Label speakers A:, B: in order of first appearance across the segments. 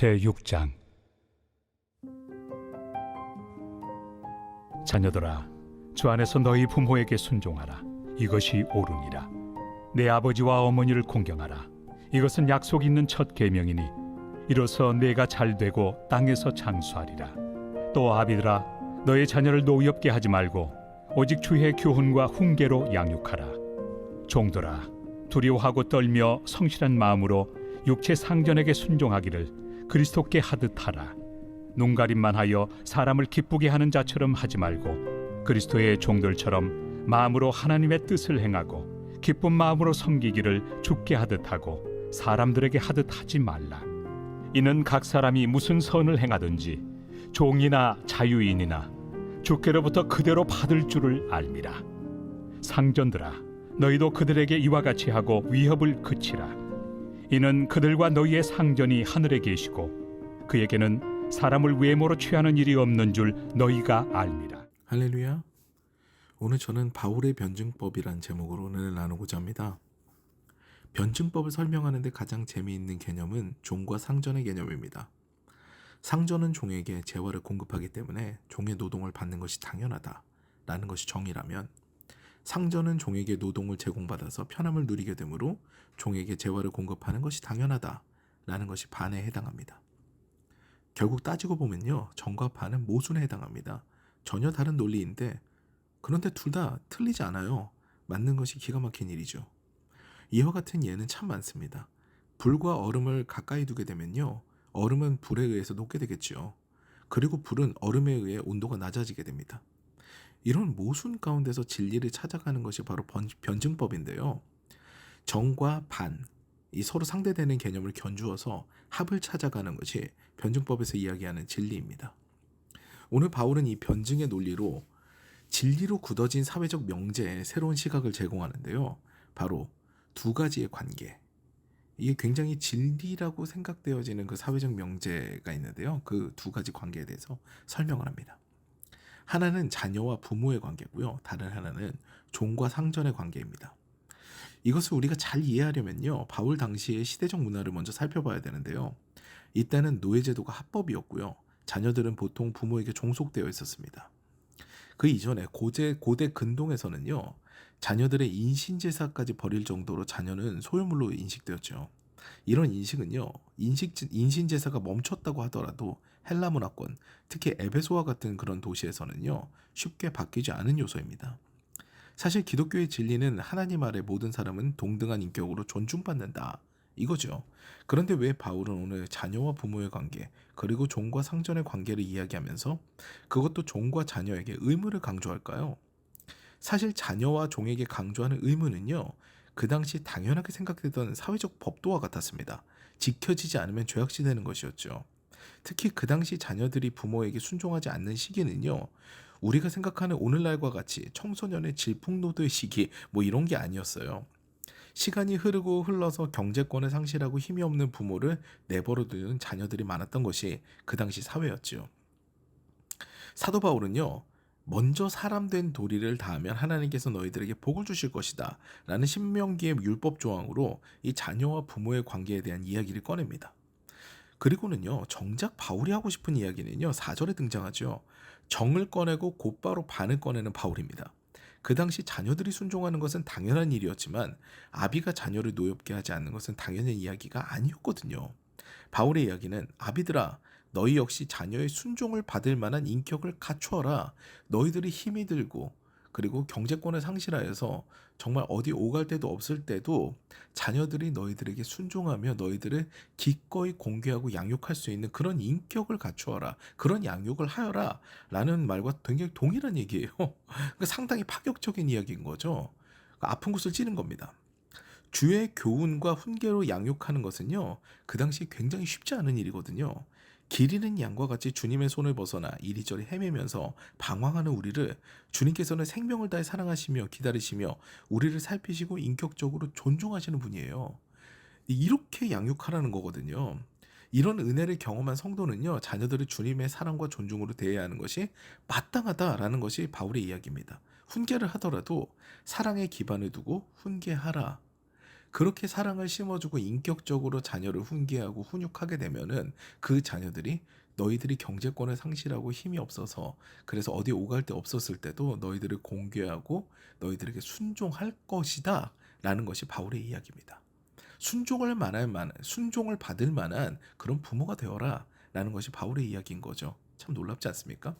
A: 제6장. 자녀들아, 주 안에서 너희 부모에게 순종하라. 이것이 옳으니라. 내 아버지와 어머니를 공경하라. 이것은 약속 있는 첫 계명이니 이로써 내가 잘되고 땅에서 장수하리라. 또 아비들아, 너의 자녀를 노엽게 하지 말고 오직 주의 교훈과 훈계로 양육하라. 종들아, 두려워하고 떨며 성실한 마음으로 육체 상전에게 순종하기를 그리스도께 하듯 하라. 눈가림만 하여 사람을 기쁘게 하는 자처럼 하지 말고 그리스도의 종들처럼 마음으로 하나님의 뜻을 행하고 기쁜 마음으로 섬기기를 주께 하듯 하고 사람들에게 하듯 하지 말라. 이는 각 사람이 무슨 선을 행하든지 종이나 자유인이나 주께로부터 그대로 받을 줄을 알미라. 상전들아, 너희도 그들에게 이와 같이 하고 위협을 그치라. 이는 그들과 너희의 상전이 하늘에 계시고 그에게는 사람을 외모로 취하는 일이 없는 줄 너희가 알미라.
B: 할렐루야. 오늘 저는 바울의 변증법이란 제목으로 오늘 나누고자 합니다. 변증법을 설명하는 데 가장 재미있는 개념은 종과 상전의 개념입니다. 상전은 종에게 재화를 공급하기 때문에 종의 노동을 받는 것이 당연하다라는 것이 정의라면, 상전은 종에게 노동을 제공받아서 편함을 누리게 되므로 종에게 재화를 공급하는 것이 당연하다라는 것이 반에 해당합니다. 결국 따지고 보면요, 정과 반은 모순에 해당합니다. 전혀 다른 논리인데 그런데 둘 다 틀리지 않아요. 맞는 것이 기가 막힌 일이죠. 이와 같은 예는 참 많습니다. 불과 얼음을 가까이 두게 되면요, 얼음은 불에 의해서 녹게 되겠죠. 그리고 불은 얼음에 의해 온도가 낮아지게 됩니다. 이런 모순 가운데서 진리를 찾아가는 것이 바로 변증법인데요. 정과 반, 이 서로 상대되는 개념을 견주어서 합을 찾아가는 것이 변증법에서 이야기하는 진리입니다. 오늘 바울은 이 변증의 논리로 진리로 굳어진 사회적 명제에 새로운 시각을 제공하는데요. 바로 두 가지의 관계. 이게 굉장히 진리라고 생각되어지는 그 사회적 명제가 있는데요. 그 두 가지 관계에 대해서 설명을 합니다. 하나는 자녀와 부모의 관계고요. 다른 하나는 종과 상전의 관계입니다. 이것을 우리가 잘 이해하려면요, 바울 당시의 시대적 문화를 먼저 살펴봐야 되는데요. 이때는 노예제도가 합법이었고요. 자녀들은 보통 부모에게 종속되어 있었습니다. 그 이전에 고대 근동에서는요, 자녀들의 인신제사까지 벌일 정도로 자녀는 소유물로 인식되었죠. 이런 인식은요, 인신제사가 멈췄다고 하더라도 헬라 문화권, 특히 에베소와 같은 그런 도시에서는요, 쉽게 바뀌지 않은 요소입니다. 사실 기독교의 진리는 하나님 아래 모든 사람은 동등한 인격으로 존중받는다, 이거죠. 그런데 왜 바울은 오늘 자녀와 부모의 관계, 그리고 종과 상전의 관계를 이야기하면서 그것도 종과 자녀에게 의무를 강조할까요? 사실 자녀와 종에게 강조하는 의무는요, 그 당시 당연하게 생각되던 사회적 법도와 같았습니다. 지켜지지 않으면 죄악시 되는 것이었죠. 특히 그 당시 자녀들이 부모에게 순종하지 않는 시기는요, 우리가 생각하는 오늘날과 같이 청소년의 질풍노도의 시기 이런 게 아니었어요. 시간이 흘러서 경제권을 상실하고 힘이 없는 부모를 내버려 두는 자녀들이 많았던 것이 그 당시 사회였지요. 사도 바울은요, 먼저 사람 된 도리를 다하면 하나님께서 너희들에게 복을 주실 것이다 라는 신명기의 율법 조항으로 이 자녀와 부모의 관계에 대한 이야기를 꺼냅니다. 그리고는요, 정작 바울이 하고 싶은 이야기는요, 4절에 등장하죠. 정을 꺼내고 곧바로 반을 꺼내는 바울입니다. 그 당시 자녀들이 순종하는 것은 당연한 일이었지만 아비가 자녀를 노엽게 하지 않는 것은 당연한 이야기가 아니었거든요. 바울의 이야기는 아비들아, 너희 역시 자녀의 순종을 받을 만한 인격을 갖추어라. 너희들이 힘이 들고 그리고 경제권을 상실하여서 정말 어디 오갈 데도 없을 때도 자녀들이 너희들에게 순종하며 너희들을 기꺼이 공개하고 양육할 수 있는 그런 인격을 갖추어라. 그런 양육을 하여라 라는 말과 굉장히 동일한 얘기예요. 그러니까 상당히 파격적인 이야기인 거죠. 아픈 곳을 찌는 겁니다. 주의 교훈과 훈계로 양육하는 것은요, 그 당시 굉장히 쉽지 않은 일이거든요. 길 잃은 양과 같이 주님의 손을 벗어나 이리저리 헤매면서 방황하는 우리를 주님께서는 생명을 다해 사랑하시며 기다리시며 우리를 살피시고 인격적으로 존중하시는 분이에요. 이렇게 양육하라는 거거든요. 이런 은혜를 경험한 성도는요, 자녀들을 주님의 사랑과 존중으로 대해야 하는 것이 마땅하다라는 것이 바울의 이야기입니다. 훈계를 하더라도 사랑의 기반을 두고 훈계하라. 그렇게 사랑을 심어주고 인격적으로 자녀를 훈계하고 훈육하게 되면은 그 자녀들이 너희들이 경제권을 상실하고 힘이 없어서 그래서 어디 오갈 데 없었을 때도 너희들을 공개하고 너희들에게 순종할 것이다 라는 것이 바울의 이야기입니다. 순종을 받을 만한 그런 부모가 되어라 라는 것이 바울의 이야기인 거죠. 참 놀랍지 않습니까?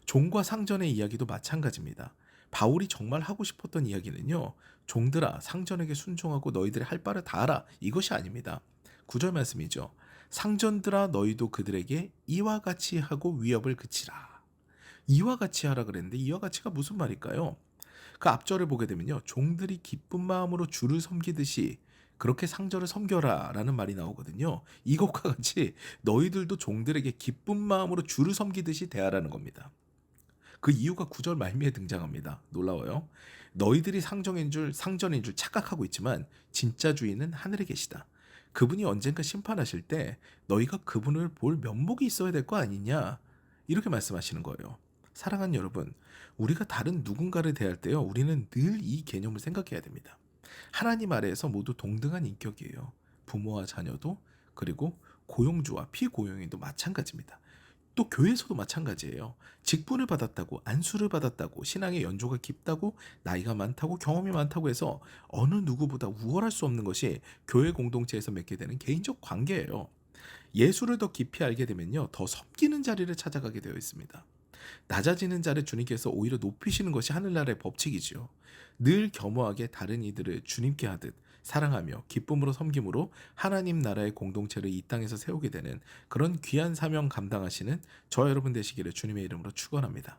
B: 종과 상전의 이야기도 마찬가지입니다. 바울이 정말 하고 싶었던 이야기는요. 종들아 상전에게 순종하고 너희들이 할 바를 다하라 이것이 아닙니다. 9절 말씀이죠. 상전들아 너희도 그들에게 이와 같이 하고 위협을 그치라. 이와 같이 하라 그랬는데 이와 같이가 무슨 말일까요? 그 앞절을 보게 되면요. 종들이 기쁜 마음으로 주를 섬기듯이 그렇게 상전을 섬겨라 라는 말이 나오거든요. 이것과 같이 너희들도 종들에게 기쁜 마음으로 주를 섬기듯이 대하라는 겁니다. 그 이유가 9절 말미에 등장합니다. 놀라워요. 너희들이 상전인 줄 착각하고 있지만 진짜 주인은 하늘에 계시다. 그분이 언젠가 심판하실 때 너희가 그분을 볼 면목이 있어야 될 거 아니냐. 이렇게 말씀하시는 거예요. 사랑하는 여러분, 우리가 다른 누군가를 대할 때요. 우리는 늘 이 개념을 생각해야 됩니다. 하나님 아래에서 모두 동등한 인격이에요. 부모와 자녀도 그리고 고용주와 피고용인도 마찬가지입니다. 또 교회에서도 마찬가지예요. 직분을 받았다고 안수를 받았다고 신앙의 연조가 깊다고 나이가 많다고 경험이 많다고 해서 어느 누구보다 우월할 수 없는 것이 교회 공동체에서 맺게 되는 개인적 관계예요. 예수를 더 깊이 알게 되면요. 더 섬기는 자리를 찾아가게 되어 있습니다. 낮아지는 자를 주님께서 오히려 높이시는 것이 하늘나라의 법칙이지요. 늘 겸허하게 다른 이들을 주님께 하듯 사랑하며 기쁨으로 섬김으로 하나님 나라의 공동체를 이 땅에서 세우게 되는 그런 귀한 사명 감당하시는 저와 여러분 되시기를 주님의 이름으로 축원합니다.